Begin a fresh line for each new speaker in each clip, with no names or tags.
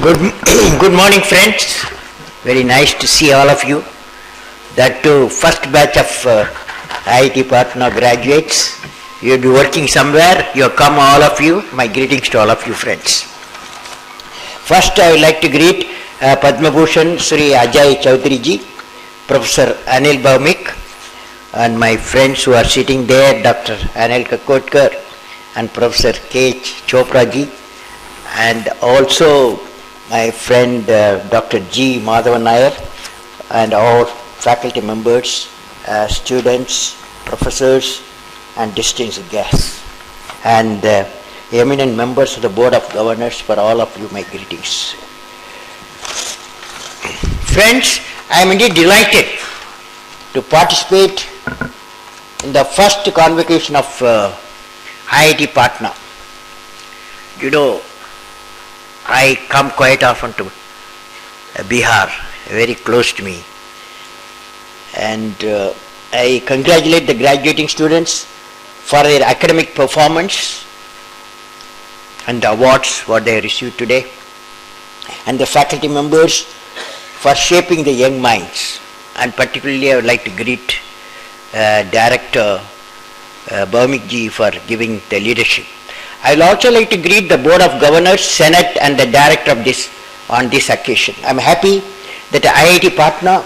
Good, good morning, friends. Very nice to see all of you. That too, first batch of IIT Patna graduates. You'll be working somewhere. You come, all of you. My greetings to all of you, friends. First, I would like to greet Padma Bhushan Sri Ajay Chaudhary ji, Professor Anil Bhaumik, and my friends who are sitting there, Dr. Anil Kakotkar and Professor K.H. Chopra ji, and also my friend Dr. G. Madhavan Nair, and all faculty members, students, professors, and distinguished guests, and eminent members of the Board of Governors. For all of you, my greetings. Friends, I am indeed delighted to participate in the first convocation of IIT Patna. You know, I come quite often to Bihar, very close to me, and I congratulate the graduating students for their academic performance and the awards what they received today, and the faculty members for shaping the young minds. And particularly I would like to greet Director Bhaumik ji for giving the leadership. I will also like to greet the Board of Governors, Senate, and the Director of this on this occasion. I am happy that IIT Patna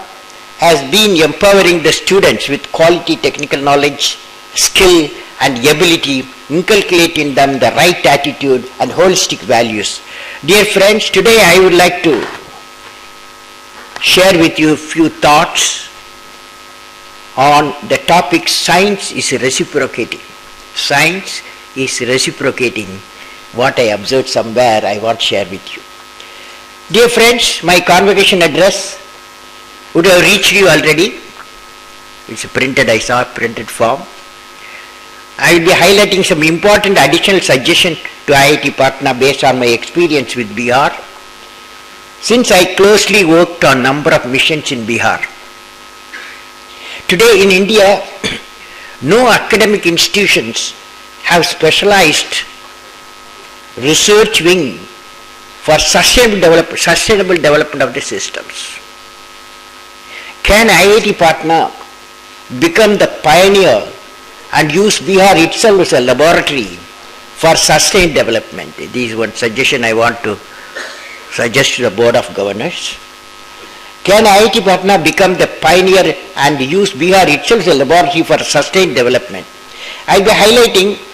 has been empowering the students with quality technical knowledge, skill, and ability, inculcating them the right attitude and holistic values. Dear friends, today I would like to share with you a few thoughts on the topic science is reciprocating. Science is reciprocating. What I observed somewhere, I want to share with you. Dear friends, my convocation address would have reached you already. It's printed, I saw printed form. I will be highlighting some important additional suggestions to IIT Patna based on my experience with Bihar, since I closely worked on a number of missions in Bihar. Today in India, no academic institutions have specialized research wing for sustainable development of the systems. Can IIT Patna become the pioneer and use Bihar itself as a laboratory for sustained development? This is one suggestion I want to suggest to the Board of Governors. Can IIT Patna become the pioneer and use Bihar itself as a laboratory for sustained development? I will be highlighting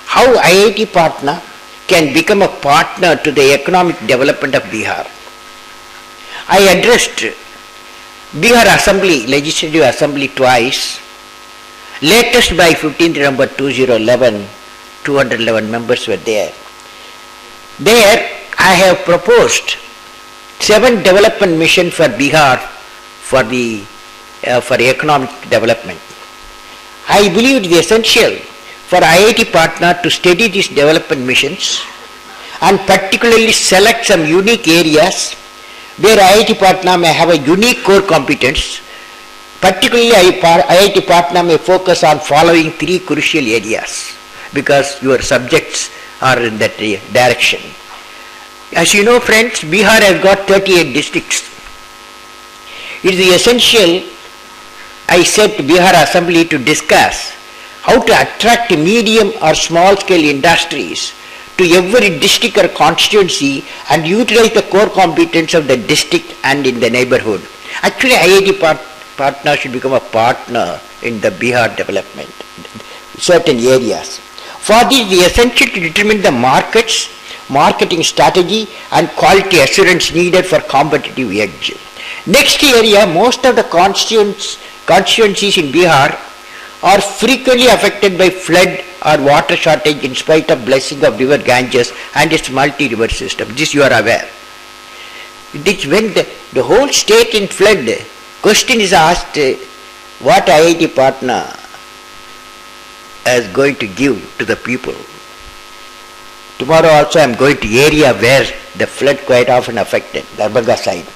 how IIT Patna can become a partner to the economic development of Bihar. I addressed Bihar Assembly, Legislative Assembly twice, latest by 15th November 2011, 211 members were there. There I have proposed 7 development missions for Bihar for economic development. I believe it is essential for IIT Patna to study these development missions and particularly select some unique areas where IIT Patna may have a unique core competence. Particularly IIT Patna may focus on following 3 crucial areas because your subjects are in that direction. As you know, friends, Bihar has got 38 districts. It is essential, I said to Bihar Assembly, to discuss how to attract medium or small scale industries to every district or constituency and utilize the core competence of the district and in the neighborhood. Actually, IIT Patna should become a partner in the Bihar development, certain areas. For this, it is essential to determine the markets, marketing strategy, and quality assurance needed for competitive edge. Next area, most of the constituencies in Bihar are frequently affected by flood or water shortage in spite of blessing of river Ganges and its multi-river system. This you are aware. When the whole state in flood, question is asked, what IIT Patna is going to give to the people? Tomorrow also I am going to area where the flood quite often affected, Darbhanga side.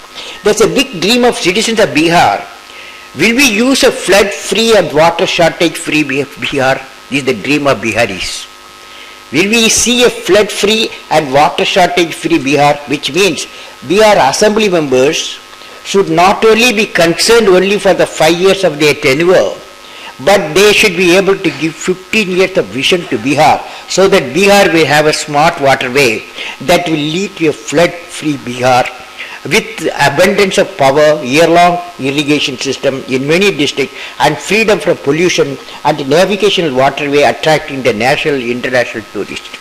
There is a big dream of citizens of Bihar. Will we use a flood-free and water shortage-free Bihar? This is the dream of Biharis. Will we see a flood-free and water shortage-free Bihar, which means Bihar assembly members should not only be concerned only for the 5 years of their tenure, but they should be able to give 15 years of vision to Bihar, so that Bihar will have a smart waterway that will lead to a flood-free Bihar with abundance of power, year-long irrigation system in many districts, and freedom from pollution, and a navigational waterway attracting the national and international tourists.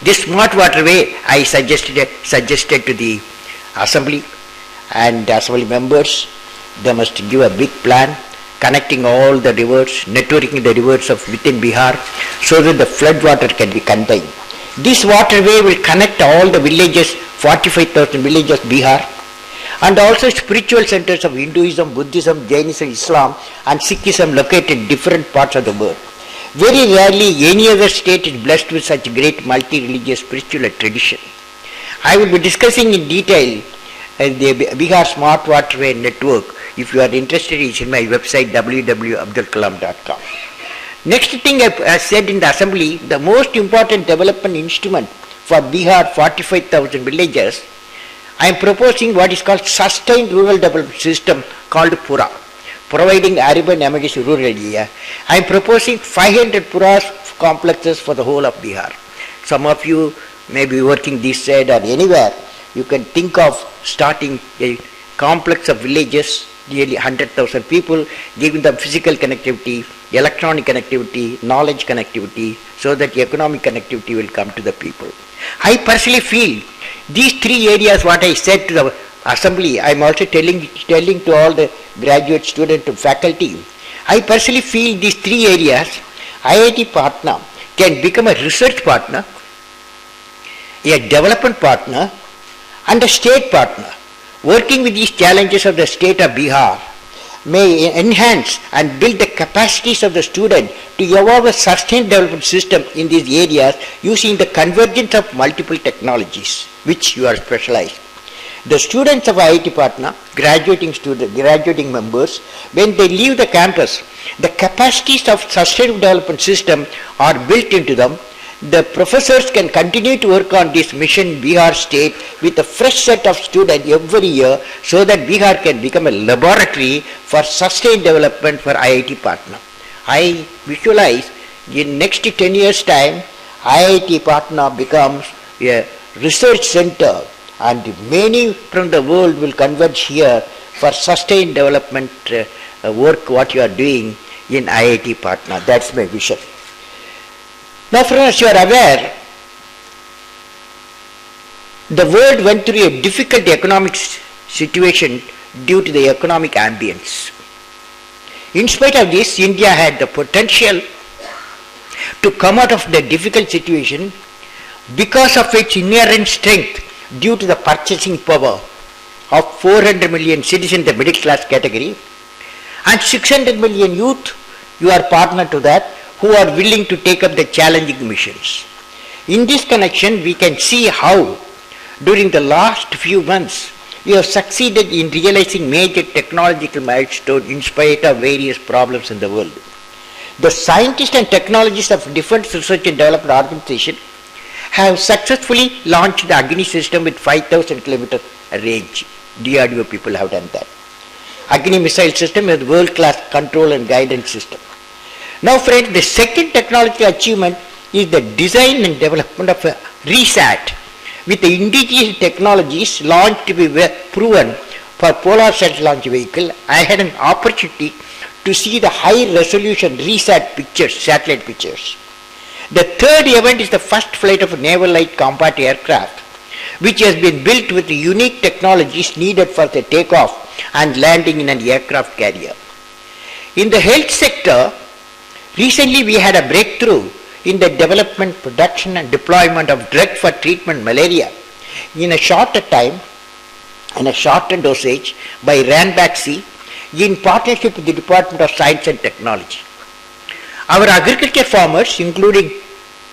This smart waterway I suggested to the assembly and assembly members. They must give a big plan connecting all the rivers, networking the rivers of within Bihar, so that the flood water can be contained. This waterway will connect all the villages, 45,000 villages of Bihar, and also spiritual centers of Hinduism, Buddhism, Jainism, Islam, and Sikhism located in different parts of the world. Very rarely any other state is blessed with such great multi-religious spiritual tradition. I will be discussing in detail the Bihar Smart Waterway Network. If you are interested, it's in my website www.abdulkalam.com. Next thing I said in the assembly, the most important development instrument for Bihar 45,000 villages, I am proposing what is called sustained rural development system called PURA, providing urban amenities to rural area. I am proposing 500 PURAs complexes for the whole of Bihar. Some of you may be working this side or anywhere. You can think of starting a complex of villages, nearly 100,000 people, giving them physical connectivity, electronic connectivity, knowledge connectivity, so that economic connectivity will come to the people. I personally feel these three areas, what I said to the assembly, I am also telling to all the graduate students and faculty. I personally feel these three areas, IIT Patna can become a research partner, a development partner, and a state partner. Working with these challenges of the state of Bihar may enhance and build the capacities of the student to evolve a sustained development system in these areas using the convergence of multiple technologies which you are specialized. The students of IIT Patna, graduating members, when they leave the campus, the capacities of sustainable development system are built into them. The professors can continue to work on this mission Bihar state with a fresh set of students every year, so that Bihar can become a laboratory for sustained development for IIT Patna. I visualize in next 10 years time, IIT Patna becomes a research center, and many from the world will converge here for sustained development work what you are doing in IIT Patna. That's my vision. Now friends, you are aware, the world went through a difficult economic situation due to the economic ambience. In spite of this, India had the potential to come out of the difficult situation because of its inherent strength due to the purchasing power of 400 million citizens in the middle class category and 600 million youth. You are partner to that, who are willing to take up the challenging missions. In this connection, we can see how during the last few months we have succeeded in realizing major technological milestones in spite of various problems in the world. The scientists and technologists of Defense Research and Development Organization have successfully launched the Agni system with 5,000 km range. DRDO people have done that. Agni missile system is world-class control and guidance system. Now friends, the second technological achievement is the design and development of a RESAT with the indigenous technologies launched to be proven for Polar Satellite Launch Vehicle. I had an opportunity to see the high resolution RESAT pictures, satellite pictures. The third event is the first flight of a naval light combat aircraft, which has been built with the unique technologies needed for the takeoff and landing in an aircraft carrier. In the health sector, recently we had a breakthrough in the development, production and deployment of drug for treatment malaria in a shorter time and a shorter dosage by Ranbaxy in partnership with the Department of Science and Technology. Our agriculture farmers, including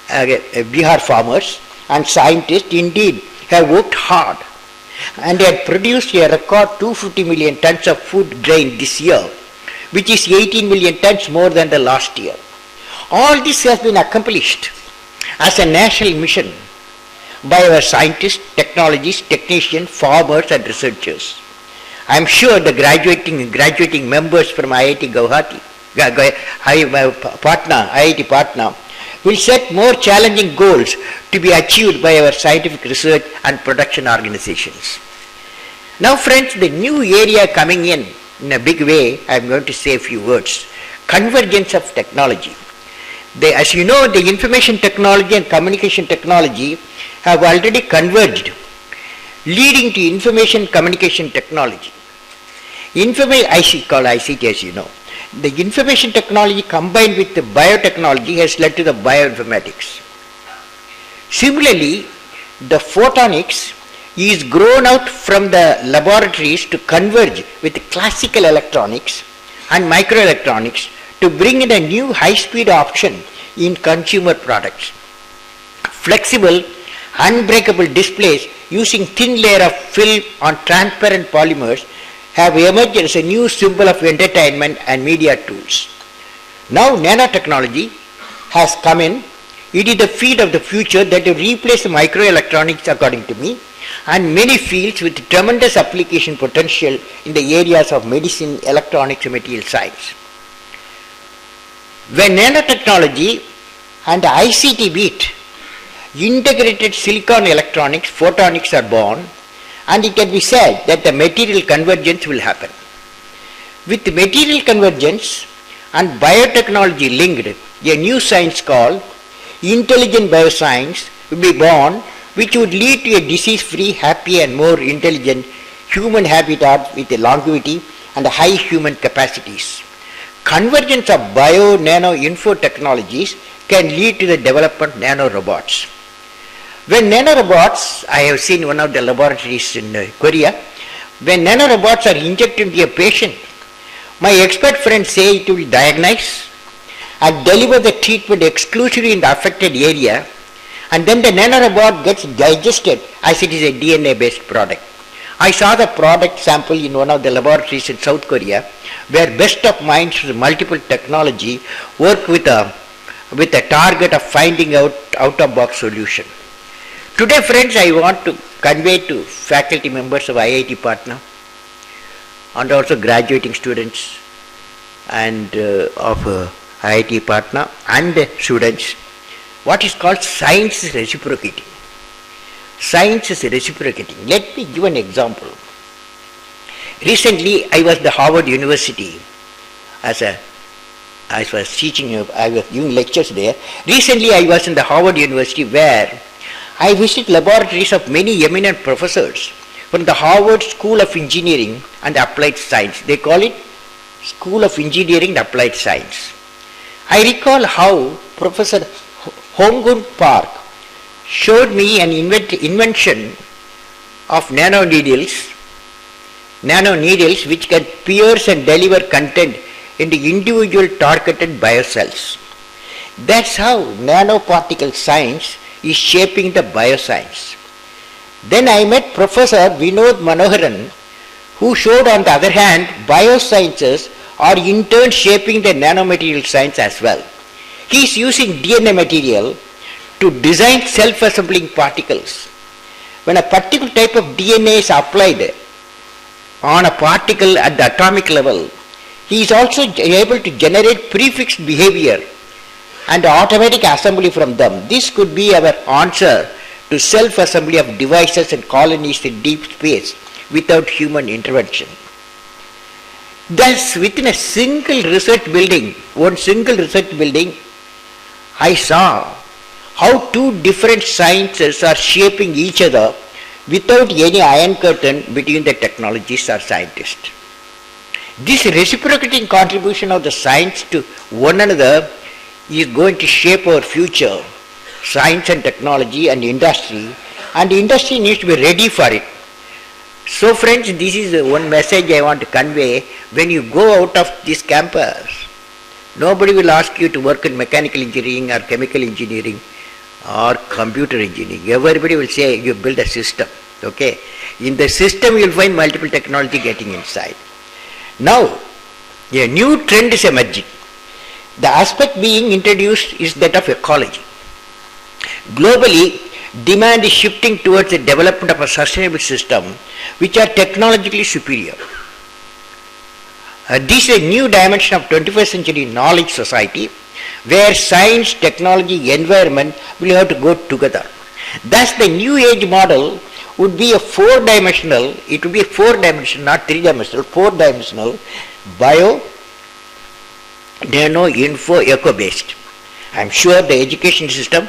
Bihar farmers and scientists, indeed have worked hard and they had produced a record 250 million tons of food grain this year, which is 18 million tons more than the last year. All this has been accomplished as a national mission by our scientists, technologists, technicians, farmers and researchers. I am sure the graduating members from IIT Guwahati, IIT Patna will set more challenging goals to be achieved by our scientific research and production organizations. Now friends, the new area coming in a big way, I am going to say a few words. Convergence of technology. As you know, the information technology and communication technology have already converged, leading to information communication technology. ICT as you know. The information technology combined with the biotechnology has led to the bioinformatics. Similarly, the photonics is grown out from the laboratories to converge with classical electronics and microelectronics to bring in a new high-speed option in consumer products. Flexible, unbreakable displays using thin layer of film on transparent polymers have emerged as a new symbol of entertainment and media tools. Now nanotechnology has come in. It is the field of the future that will replace the microelectronics according to me, and many fields with tremendous application potential in the areas of medicine, electronics and material science. When nanotechnology and ICT meet, integrated silicon electronics, photonics are born, and it can be said that the material convergence will happen. With material convergence and biotechnology linked, a new science called intelligent bioscience will be born, which would lead to a disease-free, happy and more intelligent human habitat with a longevity and high human capacities. Convergence of bio, nano, info technologies can lead to the development of nanorobots. When nanorobots, I have seen one of the laboratories in Korea, when nanorobots are injected into a patient, my expert friends say it will diagnose and deliver the treatment exclusively in the affected area, and then the nanorobot gets digested as it is a DNA-based product. I saw the product sample in one of the laboratories in South Korea, where best of minds with multiple technology work with a target of finding out-of-box solution. Today, friends, I want to convey to faculty members of IIT Patna and also graduating students and of IIT Patna and students what is called science is reciprocating. Science is reciprocating. Let me give an example. Recently, I was at the Harvard University I was teaching, I was giving lectures there. Recently, I was in the Harvard University where I visited laboratories of many eminent professors from the Harvard School of Engineering and Applied Science. They call it School of Engineering and Applied Science. I recall how Professor Hong-Gun Park showed me an invention of nanoneedles which can pierce and deliver content into individual targeted biocells. That's how nanoparticle science is shaping the bioscience. Then I met Professor Vinod Manoharan, who showed on the other hand biosciences are in turn shaping the nanomaterial science as well. He is using DNA material to design self-assembling particles. When a particular type of DNA is applied on a particle at the atomic level, he is also able to generate prefixed behavior and automatic assembly from them. This could be our answer to self-assembly of devices and colonies in deep space without human intervention. Thus, within one single research building, I saw how two different sciences are shaping each other without any iron curtain between the technologists or scientists. This reciprocating contribution of the science to one another is going to shape our future, science and technology and industry needs to be ready for it. So friends, this is one message I want to convey. When you go out of this campus, nobody will ask you to work in mechanical engineering or chemical engineering or computer engineering. Everybody will say you build a system. Okay? In the system you will find multiple technology getting inside. Now, a new trend is emerging. The aspect being introduced is that of ecology. Globally, Demand is shifting towards the development of a sustainable system which are technologically superior. This is a new dimension of 21st century knowledge society where science, technology, environment will have to go together. Thus the new age model would be a four-dimensional, it would be a four-dimensional, not three-dimensional, four-dimensional bio, nano, info, eco-based. I am sure the education system,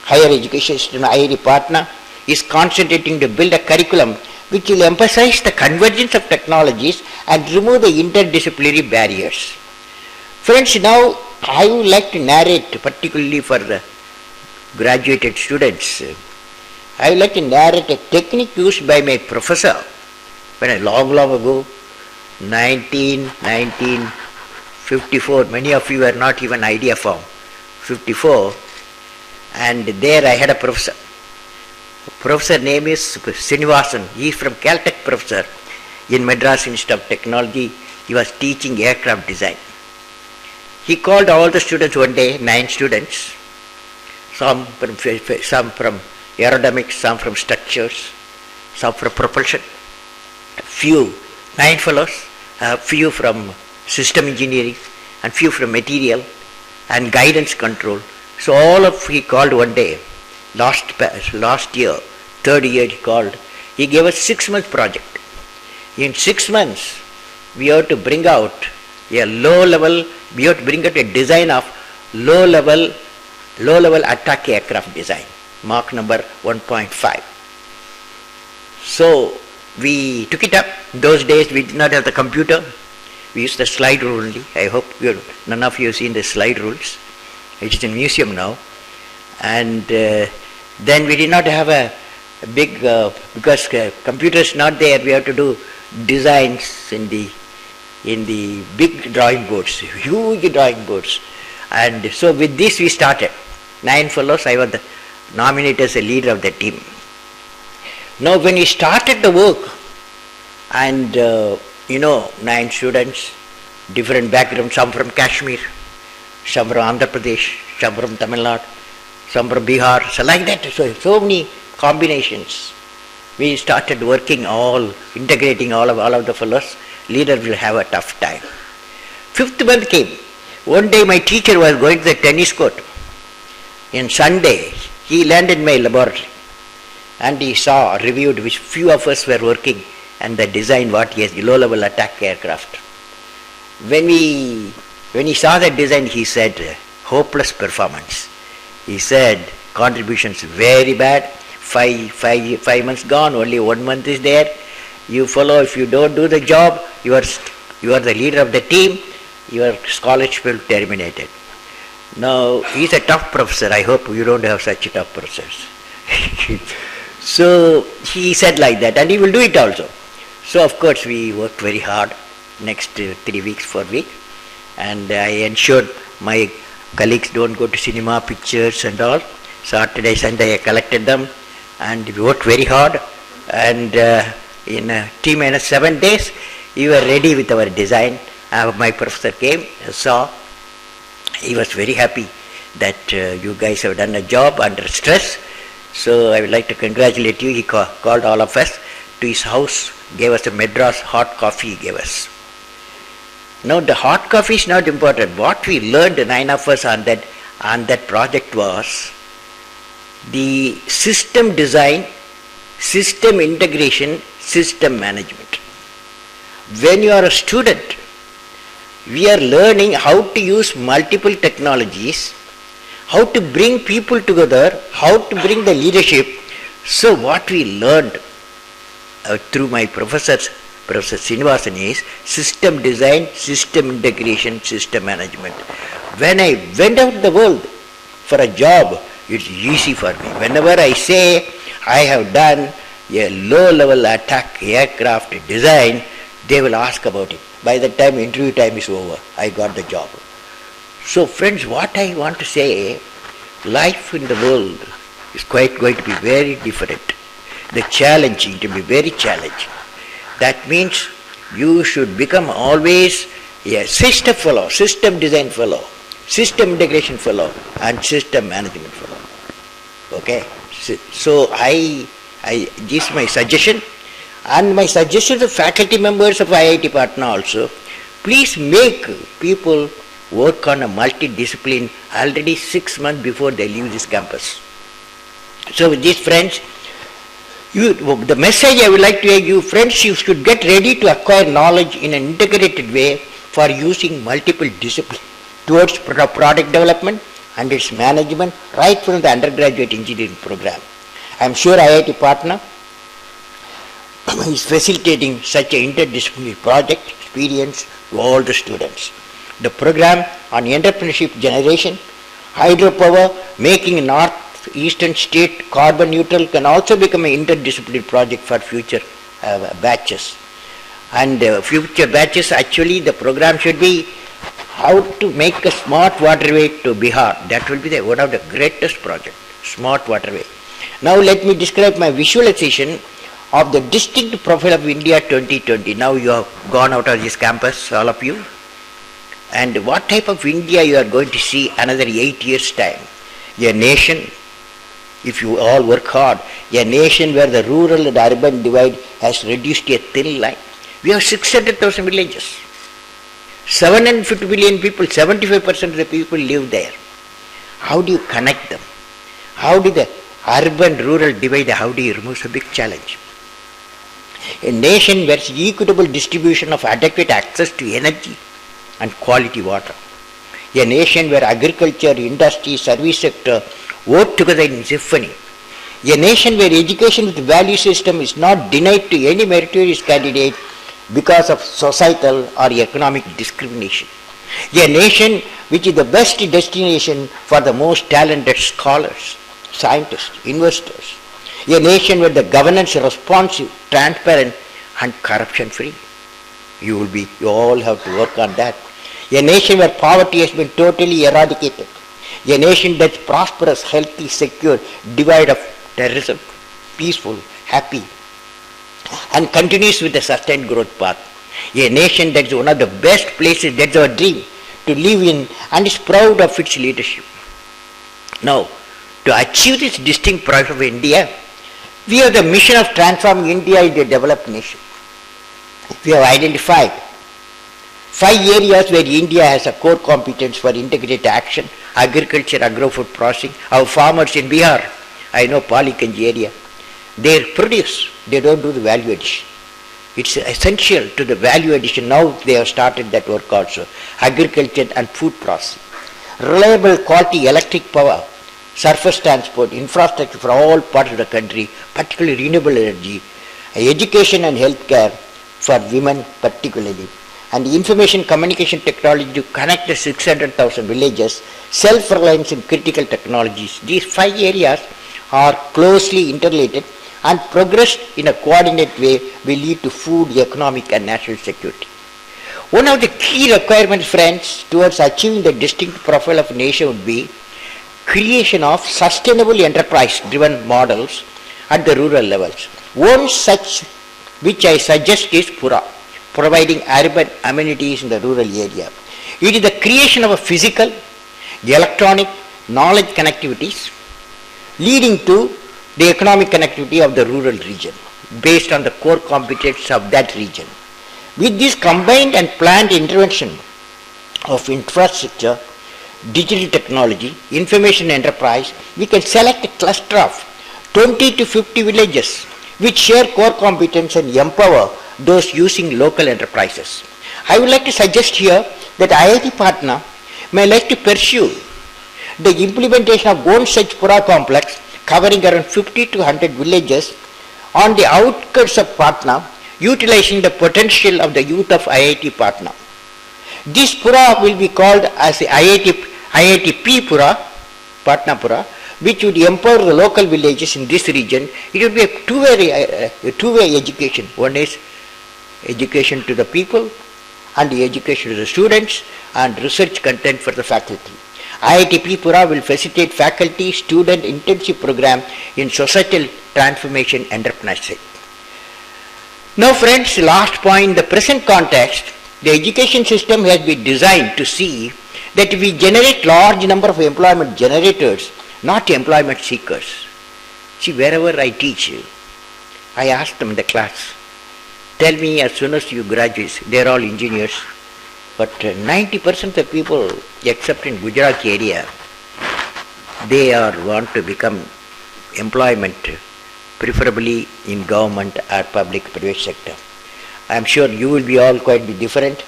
higher education system, IIT Patna, is concentrating to build a curriculum which will emphasize the convergence of technologies and remove the interdisciplinary barriers. Friends, now I would like to narrate, particularly for the graduated students, I would like to narrate a technique used by my professor when I long ago, 1954, many of you were not even idea form, 54, and there I had a professor. Professor name is Srinivasan. He is from Caltech professor in Madras Institute of Technology. He was teaching aircraft design. He called all the students one day, 9 students, some from aerodynamics, some from structures, some from propulsion, few, 9 fellows, few from system engineering, and few from material and guidance control. So all of he called one day, last year, third year he gave us 6-month project. In 6 months, we have to bring out a we have to bring out a design of low-level attack aircraft design, Mach number 1.5. So we took it up. In those days we did not have the computer. We used the slide rule only. I hope none of you have seen the slide rules. It is in museum now. And then we did not have a big, because computer is not there, we have to do designs in the big drawing boards, huge drawing boards. And so with this we started. 9 fellows, I was nominated as a leader of the team. Now when we started the work, and 9 students, different backgrounds, some from Kashmir, some from Andhra Pradesh, some from Tamil Nadu, some from Bihar, so like that, so many combinations. We started working integrating all of the fellows. Leader will have a tough time. 5th month came. One day my teacher was going to the tennis court. On Sunday, he landed in my laboratory and he reviewed which few of us were working and the design what he has, low-level attack aircraft. When he saw that design, he said, hopeless performance. He said, contributions very bad, 5 months gone, only 1 month is there. You follow, if you don't do the job, you are the leader of the team, your scholarship will be terminated. Now, he is a tough professor. I hope you don't have such tough professors. So, he said like that, and he will do it also. So, of course, we worked very hard, next 3 weeks, 4 weeks, and I ensured my colleagues don't go to cinema, pictures and all. Saturday, Sunday I collected them, and we worked very hard, and in T-minus 7 days, we were ready with our design. My professor came, saw, he was very happy that you guys have done a job under stress. So I would like to congratulate you. He called all of us to his house, gave us a Madras hot coffee he gave us. Now the hot coffee is not important. What we learned, 9 of us on that project was the system design, system integration, system management. When you are a student, we are learning how to use multiple technologies, how to bring people together, how to bring the leadership. So what we learned through my Professor Srinivasan is system design, system integration, system management. When I went out in the world for a job, it's easy for me. Whenever I say I have done a low-level attack aircraft design, they will ask about it. By the time interview time is over, I got the job. So friends, what I want to say, life in the world is quite going to be very different. The challenging to be very challenging. That means you should become always a system fellow, system design fellow, system integration fellow, and system management fellow. Okay? So this is my suggestion, and my suggestion to faculty members of IIT Patna also, please make people work on a multidiscipline already 6 months before they leave this campus. So with these friends, the message I would like to give you, friends, you should get ready to acquire knowledge in an integrated way for using multiple disciplines towards product development and its management right from the undergraduate engineering program. I am sure IIT Patna is facilitating such an interdisciplinary project experience to all the students. The program on entrepreneurship generation, hydropower, making northeastern state carbon neutral can also become an interdisciplinary project for future batches. And future batches, actually the program should be how to make a smart waterway to Bihar. That will be one of the greatest projects, smart waterway. Now let me describe my visualization of the distinct profile of India 2020. Now you have gone out of this campus, all of you. And what type of India you are going to see another 8 years' time? A nation, if you all work hard, a nation where the rural and urban divide has reduced to a thin line. We have 600,000 villages. 750 million people, 75% of the people live there. How do you connect them? How do the urban-rural divide, how do you remove? It's a big challenge. A nation where equitable distribution of adequate access to energy and quality water. A nation where agriculture, industry, service sector work together in symphony. A nation where education with value system is not denied to any meritorious candidate because of societal or economic discrimination. A nation which is the best destination for the most talented scholars, scientists, investors. A nation where the governance is responsive, transparent and corruption free. You all have to work on that. A nation where poverty has been totally eradicated. A nation that's prosperous, healthy, secure, devoid of terrorism, peaceful, happy, and continues with a sustained growth path. A nation that's one of the best places, that's our dream, to live in and is proud of its leadership. Now, to achieve this distinct pride of India, we have the mission of transforming India into a developed nation. We have identified 5 areas where India has a core competence for integrated action: agriculture, agro-food processing. Our farmers in Bihar, I know Paliganj area, they produce, they don't do the value addition. It's essential to the value addition. Now they have started that work also. Agriculture and food processing. Reliable quality electric power, surface transport, infrastructure for all parts of the country, particularly renewable energy, education and healthcare for women particularly, and information communication technology to connect the 600,000 villages, self-reliance in critical technologies. These 5 areas are closely interrelated, and progress in a coordinated way will lead to food, economic and national security. One of the key requirements, friends, towards achieving the distinct profile of a nation would be creation of sustainable enterprise-driven models at the rural levels. One such which I suggest is Pura, providing urban amenities in the rural area. It is the creation of a physical, electronic, knowledge connectivities leading to the economic connectivity of the rural region based on the core competence of that region. With this combined and planned intervention of infrastructure, digital technology, information enterprise, we can select a cluster of 20 to 50 villages which share core competence and empower those using local enterprises. I would like to suggest here that IIT Patna may like to pursue the implementation of one such Pura complex covering around 50 to 100 villages on the outskirts of Patna, utilizing the potential of the youth of IIT Patna. This Pura will be called as the iitp Pura, Patna Pura, which would empower the local villages in this region. It would be a two-way education. One is education to the people and the education to the students and research content for the faculty. iitp Pura will facilitate faculty-student intensive program in societal transformation entrepreneurship. Now friends, last point, in the present context, the education system has been designed to see that we generate large number of employment generators, not employment seekers. See, wherever I teach, I ask them in the class, tell me as soon as you graduate, they are all engineers, but 90% of the people, except in Gujarat area, they want to become employment, preferably in government or public private sector. I am sure you will be all quite different.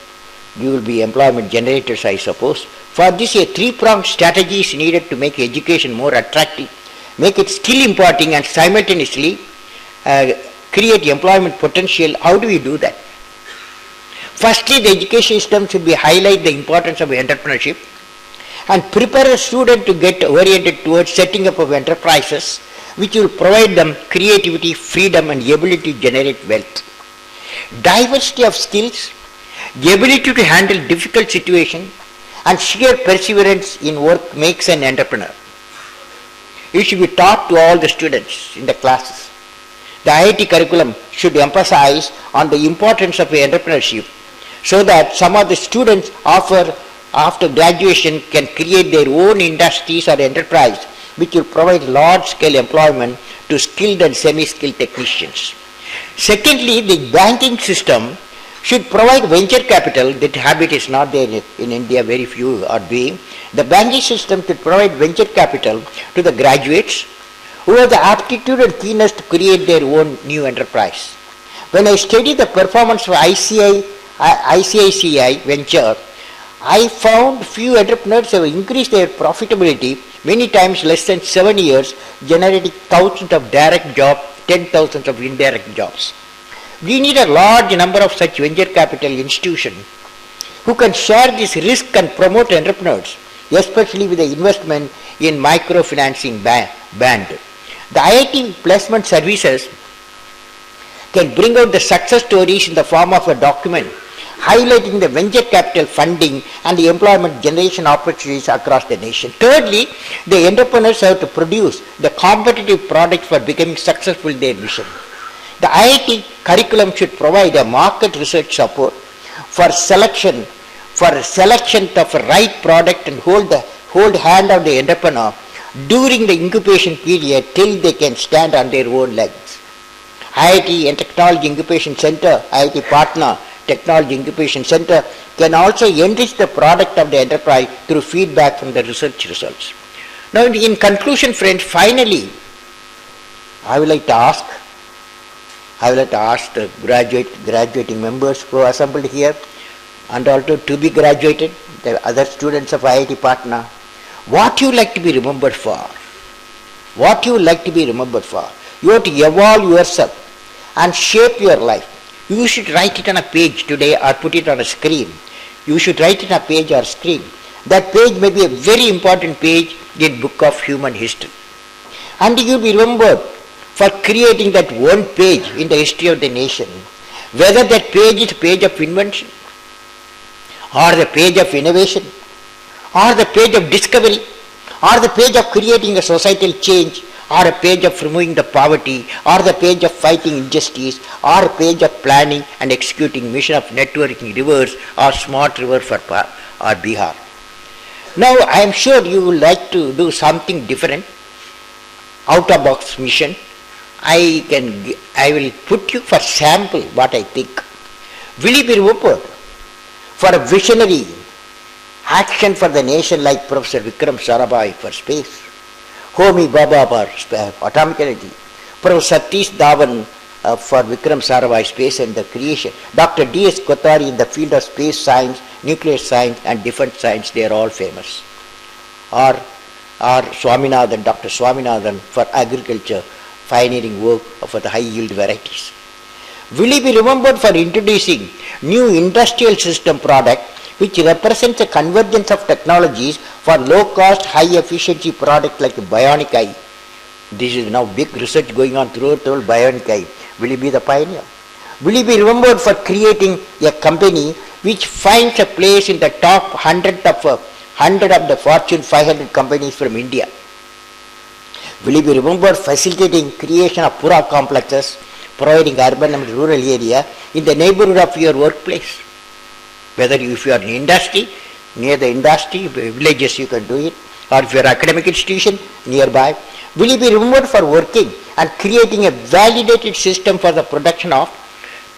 You will be employment generators, I suppose. For this, a three-pronged strategy is needed to make education more attractive, make it skill imparting, and simultaneously create employment potential. How do we do that? Firstly, the education system should highlight the importance of entrepreneurship and prepare a student to get oriented towards setting up of enterprises which will provide them creativity, freedom, and ability to generate wealth. Diversity of skills, the ability to handle difficult situations, and sheer perseverance in work makes an entrepreneur. It should be taught to all the students in the classes. The IIT curriculum should emphasize on the importance of entrepreneurship so that some of the students after graduation can create their own industries or enterprise which will provide large-scale employment to skilled and semi-skilled technicians. Secondly, the banking system should provide venture capital. That habit is not there in India, very few are doing. The banking system should provide venture capital to the graduates who have the aptitude and keenness to create their own new enterprise. When I studied the performance of ICICI venture, I found few entrepreneurs have increased their profitability many times less than 7 years, generating thousands of direct jobs, 10,000 of indirect jobs. We need a large number of such venture capital institutions who can share this risk and promote entrepreneurs, especially with the investment in microfinancing band. The IIT placement services can bring out the success stories in the form of a document highlighting the venture capital funding and the employment generation opportunities across the nation. Thirdly, the entrepreneurs have to produce the competitive product for becoming successful in their mission. The IIT curriculum should provide a market research support for selection of a right product and hold hand of the entrepreneur during the incubation period till they can stand on their own legs. IIT and Technology Incubation Center, IIT Patna Technology Incubation Center can also enrich the product of the enterprise through feedback from the research results. Now, in conclusion, friends, finally, I would like to ask the graduating members who are assembled here and also to be graduated, the other students of IIT Patna, what you like to be remembered for? What you like to be remembered for? You have to evolve yourself and shape your life. You should write it on a page today or put it on a screen. You should write it on a page or screen. That page may be a very important page in book of human history. And you will be remembered for creating that one page in the history of the nation. Whether that page is a page of invention, or the page of innovation, or the page of discovery, or the page of creating a societal change, or a page of removing the poverty, or the page of fighting injustice, or a page of planning and executing mission of networking rivers or smart river for or Bihar. Now I am sure you would like to do something different, out of box mission. I will put you for sample what I think. Will you be remembered for a visionary action for the nation like Professor Vikram Sarabhai for space, Homi Bhabha for atomic energy, Professor Satish Dhawan for Vikram Sarabhai space and the creation, Dr. D.S. Kothari in the field of space science, nuclear science and defense science, they are all famous. Or Swaminathan, Dr. Swaminathan for agriculture, pioneering work for the high yield varieties. Will he be remembered for introducing new industrial system product which represents a convergence of technologies for low cost, high efficiency product like bionic eye? This is now big research going on throughout the world, bionic eye. Will he be the pioneer? Will he be remembered for creating a company which finds a place in the top 100 of the Fortune 500 companies from India? Will he be remembered facilitating creation of Pura complexes, providing urban and rural area in the neighborhood of your workplace? Whether if you are in industry, near the industry, villages you can do it, or if you are academic institution, nearby. Will he be remembered for working and creating a validated system for the production of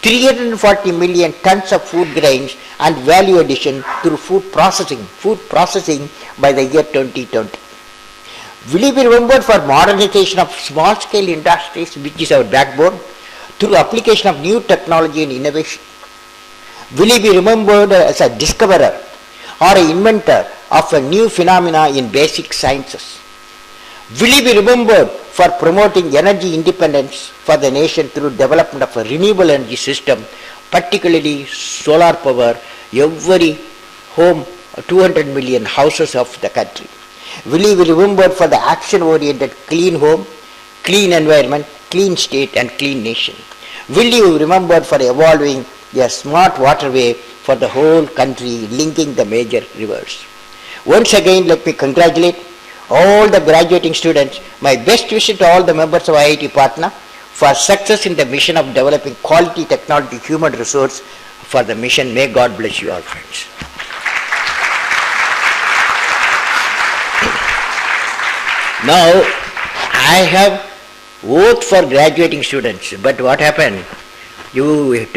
340 million tons of food grains and value addition through food processing by the year 2020? Will he be remembered for modernization of small-scale industries, which is our backbone, through application of new technology and innovation? Will he be remembered as a discoverer or an inventor of a new phenomena in basic sciences? Will he be remembered for promoting energy independence for the nation through development of a renewable energy system, particularly solar power, every home, 200 million houses of the country? Will he be remembered for the action-oriented clean home, clean environment, clean state and clean nation? Will he be remembered for evolving a smart waterway for the whole country linking the major rivers? Once again, let me congratulate all the graduating students. My best wishes to all the members of IIT Patna for success in the mission of developing quality technology human resource for the mission. May God bless you all, friends. Now, I have oath for graduating students, but what happened? You have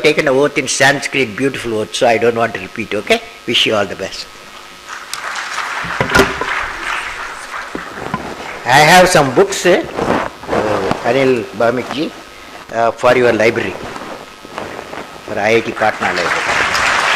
taken an oath in Sanskrit, beautiful oath, so I don't want to repeat, okay? Wish you all the best. I have some books, Anil Bhamikji, for your library, for IIT Patna library.